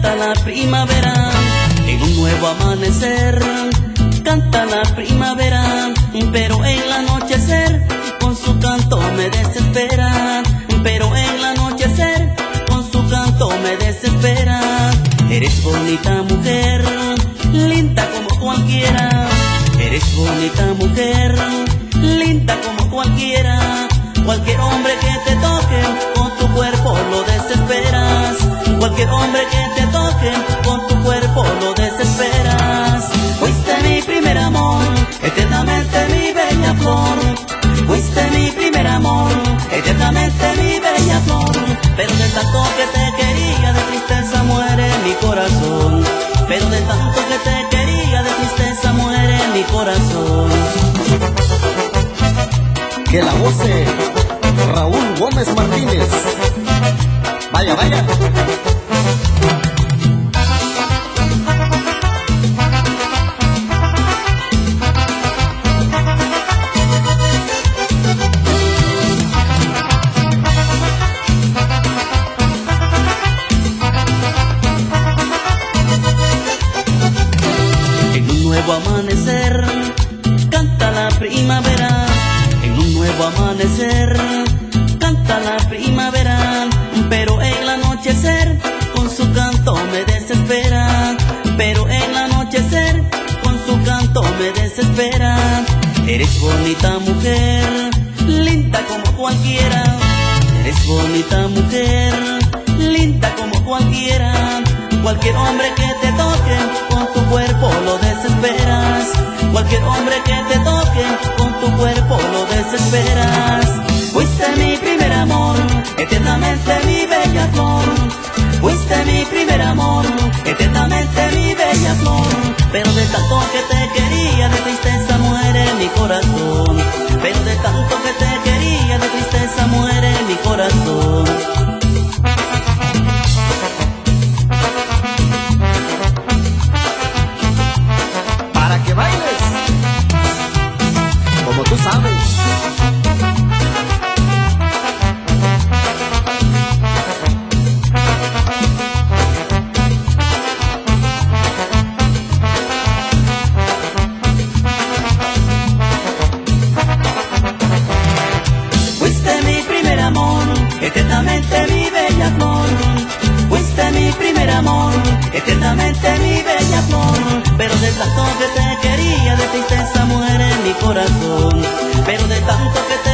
Canta la primavera en un nuevo amanecer. Canta la primavera, pero en el anochecer con su canto me desespera. Pero en el anochecer con su canto me desespera. Eres bonita mujer, linda como cualquiera. Eres bonita mujer, linda como cualquiera. Cualquier hombre que te toque con tu cuerpo lo desesperas. Cualquier hombre que te toque con tu cuerpo lo desesperas. Fuiste mi primer amor, eternamente mi bella flor. Fuiste mi primer amor, eternamente mi bella flor. Pero de tanto que te quería, de tristeza muere mi corazón. Pero de tanto que te quería, de tristeza muere mi corazón. Que la voce Raúl Gómez Martínez. Vaya, vaya. En un nuevo amanecer canta la primavera. En un nuevo amanecer canta la primavera, pero en el anochecer con su canto me desespera. Pero en el anochecer con su canto me desespera. Eres bonita mujer, linda como cualquiera. Eres bonita mujer, linda como cualquiera. Cualquier hombre que te toque con tu cuerpo lo desesperas. Cualquier hombre que te toque con tu cuerpo lo desesperas. Fuiste mi primer amor, eternamente mi bella flor. Fuiste mi primer amor, eternamente mi bella flor. Pero de tanto que te quería, de tristeza muere mi corazón. Pero de tanto que te quería, de tristeza muere mi corazón. Para que bailes como tú sabes. Fuiste mi primer amor, eternamente mi bella flor. Fuiste mi primer amor, eternamente mi bella flor. Pero de tanto que te quería, de tristeza muere mi corazón. Pero de tanto que te